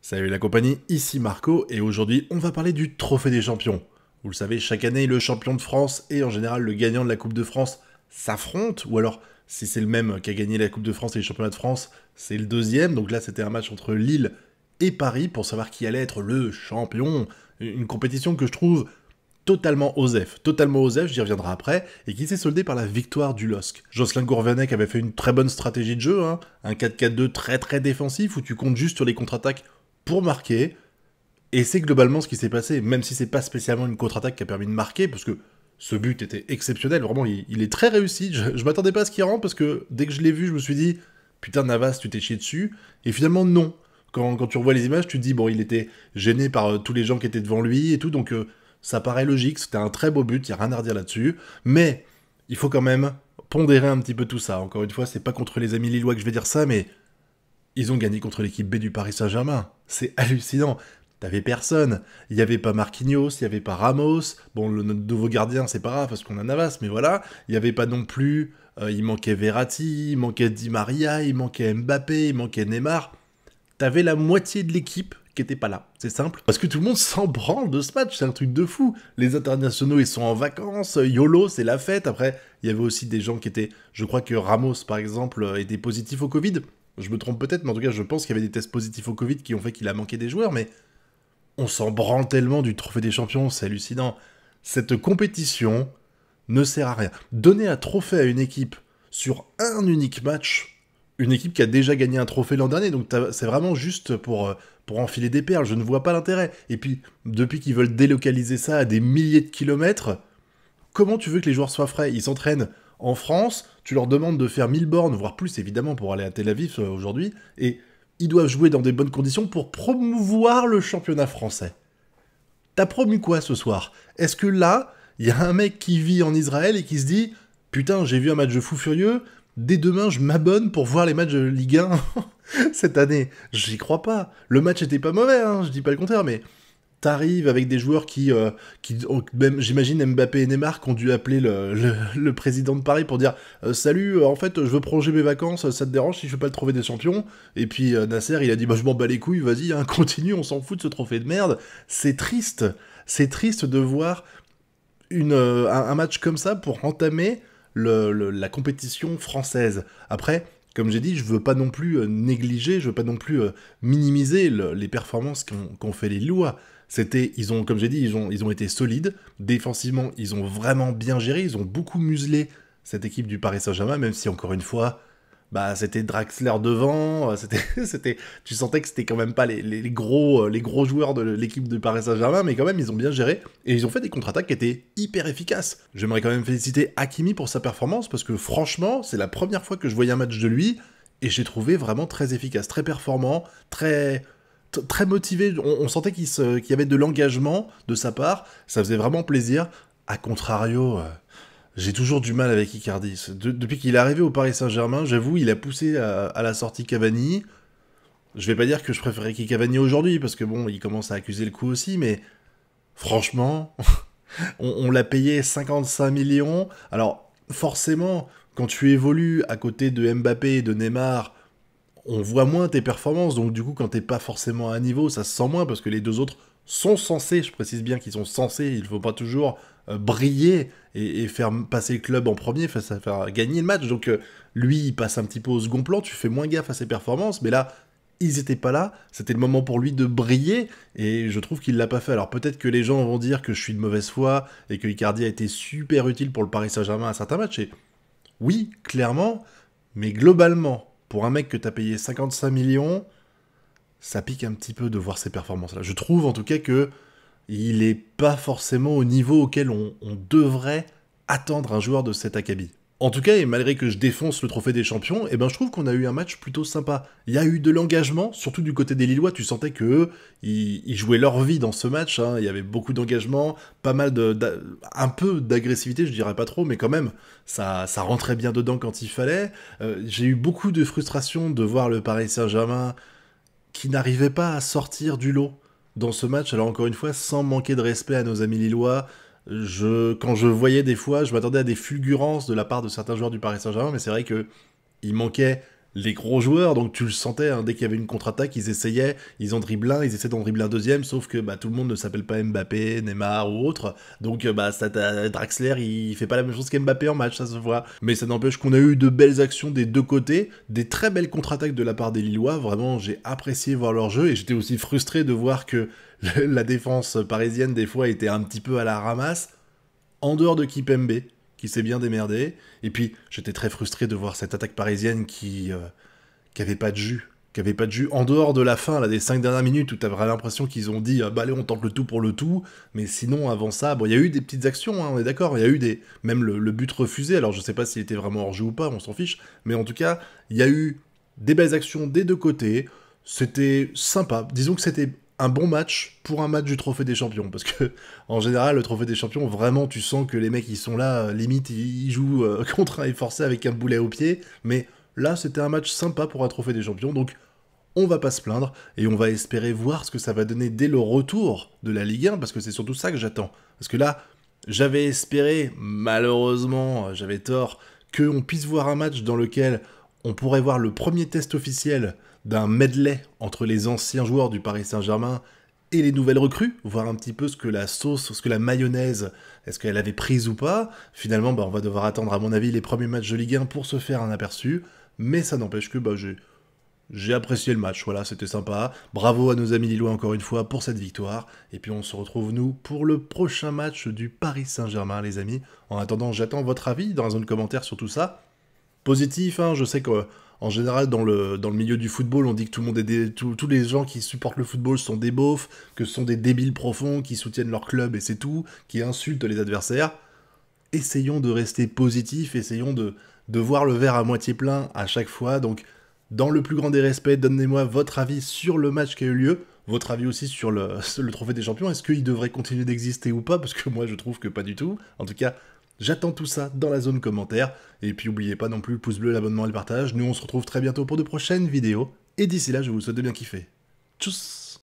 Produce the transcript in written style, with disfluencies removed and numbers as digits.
Salut la compagnie, ici Marco, et aujourd'hui on va parler du Trophée des Champions. Vous le savez, chaque année le champion de France et en général le gagnant de la Coupe de France s'affrontent, ou alors si c'est le même qui a gagné la Coupe de France et les championnats de France, c'est le deuxième, donc là c'était un match entre Lille et Paris pour savoir qui allait être le champion. Une compétition que je trouve totalement osef, j'y reviendrai après, et qui s'est soldé par la victoire du LOSC. Jocelyn Gourvenec avait fait une très bonne stratégie de jeu, un 4-4-2 très défensif, où tu comptes juste sur les contre-attaques pour marquer, et c'est globalement ce qui s'est passé, même si c'est pas spécialement une contre-attaque qui a permis de marquer, parce que ce but était exceptionnel, vraiment, il est très réussi, je m'attendais pas à ce qu'il rentre, parce que dès que je l'ai vu, je me suis dit, putain Navas, tu t'es chié dessus, et finalement non. Quand tu revois les images, tu te dis, bon, il était gêné par tous les gens qui étaient devant lui, et tout, donc ça paraît logique, c'était un très beau but, il n'y a rien à redire là-dessus, mais il faut quand même pondérer un petit peu tout ça. Encore une fois, c'est pas contre les amis lillois que je vais dire ça, mais ils ont gagné contre l'équipe B du Paris Saint-Germain. C'est hallucinant. T'avais personne. Il n'y avait pas Marquinhos, il n'y avait pas Ramos. Bon, notre nouveau gardien, c'est pas grave parce qu'on a Navas, mais voilà. Il n'y avait pas non plus. Il manquait Verratti, il manquait Di Maria, il manquait Mbappé, il manquait Neymar. T'avais la moitié de l'équipe qui était pas là. C'est simple. Parce que tout le monde s'en branle de ce match, c'est un truc de fou. Les internationaux, ils sont en vacances, YOLO, c'est la fête. Après, il y avait aussi des gens qui étaient... Je crois que Ramos, par exemple, était positif au Covid. Je me trompe peut-être, mais en tout cas, je pense qu'il y avait des tests positifs au Covid qui ont fait qu'il a manqué des joueurs, mais on s'en branle tellement du Trophée des Champions, c'est hallucinant. Cette compétition ne sert à rien. Donner un trophée à une équipe sur un unique match, une équipe qui a déjà gagné un trophée l'an dernier, donc c'est vraiment juste pour enfiler des perles, je ne vois pas l'intérêt. Et puis, depuis qu'ils veulent délocaliser ça à des milliers de kilomètres, comment tu veux que les joueurs soient frais? Ils s'entraînent en France, tu leur demandes de faire 1000 bornes, voire plus évidemment pour aller à Tel Aviv aujourd'hui, et ils doivent jouer dans des bonnes conditions pour promouvoir le championnat français. T'as promu quoi ce soir? Est-ce que là, il y a un mec qui vit en Israël et qui se dit « Putain, j'ai vu un match de fou furieux, dès demain je m'abonne pour voir les matchs de Ligue 1 cette année ». J'y crois pas. Le match était pas mauvais, je dis pas le contraire, mais t'arrives avec des joueurs même, j'imagine Mbappé et Neymar, qui ont dû appeler le président de Paris pour dire Salut, en fait, je veux prolonger mes vacances, ça te dérange si je fais pas le trophée des champions ?» Et puis Nasser, il a dit « Bah, je m'en bats les couilles, vas-y, continue, on s'en fout de ce trophée de merde. » C'est triste de voir un match comme ça pour entamer la compétition française. Après, comme j'ai dit, je veux pas non plus négliger, je veux pas non plus minimiser les performances qu'ont fait les Lillois. Comme j'ai dit, ils ont été solides. Défensivement, ils ont vraiment bien géré. Ils ont beaucoup muselé cette équipe du Paris Saint-Germain, même si, encore une fois, bah, c'était Draxler devant. Tu sentais que c'était quand même pas les gros joueurs de l'équipe du Paris Saint-Germain, mais quand même, ils ont bien géré. Et ils ont fait des contre-attaques qui étaient hyper efficaces. J'aimerais quand même féliciter Hakimi pour sa performance, parce que franchement, c'est la première fois que je voyais un match de lui, et j'ai trouvé vraiment très efficace, très performant, très motivé, on sentait qu'il y avait de l'engagement de sa part, ça faisait vraiment plaisir. A contrario, j'ai toujours du mal avec Icardi. Depuis qu'il est arrivé au Paris Saint-Germain, j'avoue, il a poussé à la sortie Cavani. Je vais pas dire que je préférais Cavani aujourd'hui, parce que bon, il commence à accuser le coup aussi, mais franchement, on l'a payé 55 millions. Alors, forcément, quand tu évolues à côté de Mbappé et de Neymar, on voit moins tes performances, donc du coup, quand t'es pas forcément à un niveau, ça se sent moins, parce que les deux autres sont censés, je précise bien qu'ils sont censés, il faut pas toujours briller et faire passer le club en premier, faire gagner le match, donc lui, il passe un petit peu au second plan, tu fais moins gaffe à ses performances, mais là, ils étaient pas là, c'était le moment pour lui de briller, et je trouve qu'il l'a pas fait. Alors peut-être que les gens vont dire que je suis de mauvaise foi, et que Icardi a été super utile pour le Paris Saint-Germain à certains matchs, et oui, clairement, mais globalement, pour un mec que t'as payé 55 millions, ça pique un petit peu de voir ces performances-là. Je trouve en tout cas que il est pas forcément au niveau auquel on devrait attendre un joueur de cet acabit. En tout cas, et malgré que je défonce le trophée des champions, eh ben je trouve qu'on a eu un match plutôt sympa. Il y a eu de l'engagement, surtout du côté des Lillois, tu sentais que eux, ils jouaient leur vie dans ce match, il y avait beaucoup d'engagement, pas mal un peu d'agressivité, je dirais pas trop, mais quand même, ça rentrait bien dedans quand il fallait. J'ai eu beaucoup de frustration de voir le Paris Saint-Germain qui n'arrivait pas à sortir du lot dans ce match, alors encore une fois, sans manquer de respect à nos amis Lillois. Quand je voyais des fois, je m'attendais à des fulgurances de la part de certains joueurs du Paris Saint-Germain, mais c'est vrai que il manquait les gros joueurs, donc tu le sentais, hein, dès qu'il y avait une contre-attaque, ils essayaient, ils en dribblent un, ils essaient d'en dribbler un deuxième, sauf que bah, tout le monde ne s'appelle pas Mbappé, Neymar ou autre, donc bah, Draxler, il fait pas la même chose qu'Mbappé en match, ça se voit. Mais ça n'empêche qu'on a eu de belles actions des deux côtés, des très belles contre-attaques de la part des Lillois, vraiment j'ai apprécié voir leur jeu, et j'étais aussi frustré de voir que la défense parisienne des fois était un petit peu à la ramasse, en dehors de Kipembe, qui s'est bien démerdé. Et puis, j'étais très frustré de voir cette attaque parisienne qui avait pas de jus. Qui avait pas de jus. En dehors de la fin, là, des 5 dernières minutes, où t'as vraiment l'impression qu'ils ont dit bah allez, on tente le tout pour le tout. Mais sinon, avant ça, bon, il y a eu des petites actions, hein, on est d'accord. Il y a eu des. Même le but refusé. Alors, je sais pas s'il était vraiment hors jeu ou pas, on s'en fiche. Mais en tout cas, il y a eu des belles actions des deux côtés. C'était sympa. Disons que c'était un bon match pour un match du Trophée des Champions. Parce que, en général, le Trophée des Champions, vraiment, tu sens que les mecs, ils sont là, limite, ils jouent contraints et forcés avec un boulet au pied. Mais là, c'était un match sympa pour un Trophée des Champions. Donc, on va pas se plaindre. Et on va espérer voir ce que ça va donner dès le retour de la Ligue 1. Parce que c'est surtout ça que j'attends. Parce que là, j'avais espéré, malheureusement, j'avais tort, qu'on puisse voir un match dans lequel on pourrait voir le premier test officiel d'un medley entre les anciens joueurs du Paris Saint-Germain et les nouvelles recrues, voir un petit peu ce que la sauce, ce que la mayonnaise, est-ce qu'elle avait prise ou pas. Finalement, bah, on va devoir attendre, à mon avis, les premiers matchs de Ligue 1 pour se faire un aperçu, mais ça n'empêche que bah, j'ai apprécié le match, voilà, c'était sympa. Bravo à nos amis lillois encore une fois pour cette victoire. Et puis on se retrouve nous pour le prochain match du Paris Saint-Germain, les amis. En attendant, j'attends votre avis dans la zone commentaire sur tout ça. Positif, hein, je sais qu'en général dans le milieu du football, on dit que tout le monde est tous les gens qui supportent le football sont des beaufs, que ce sont des débiles profonds qui soutiennent leur club et c'est tout, qui insultent les adversaires. Essayons de rester positifs, essayons de voir le verre à moitié plein à chaque fois. Donc, dans le plus grand des respects, donnez-moi votre avis sur le match qui a eu lieu, votre avis aussi sur le Trophée des Champions. Est-ce qu'il devrait continuer d'exister ou pas? Parce que moi, je trouve que pas du tout. En tout cas, j'attends tout ça dans la zone commentaire. Et puis, n'oubliez pas non plus le pouce bleu, l'abonnement et le partage. Nous, on se retrouve très bientôt pour de prochaines vidéos. Et d'ici là, je vous souhaite de bien kiffer. Tchuss!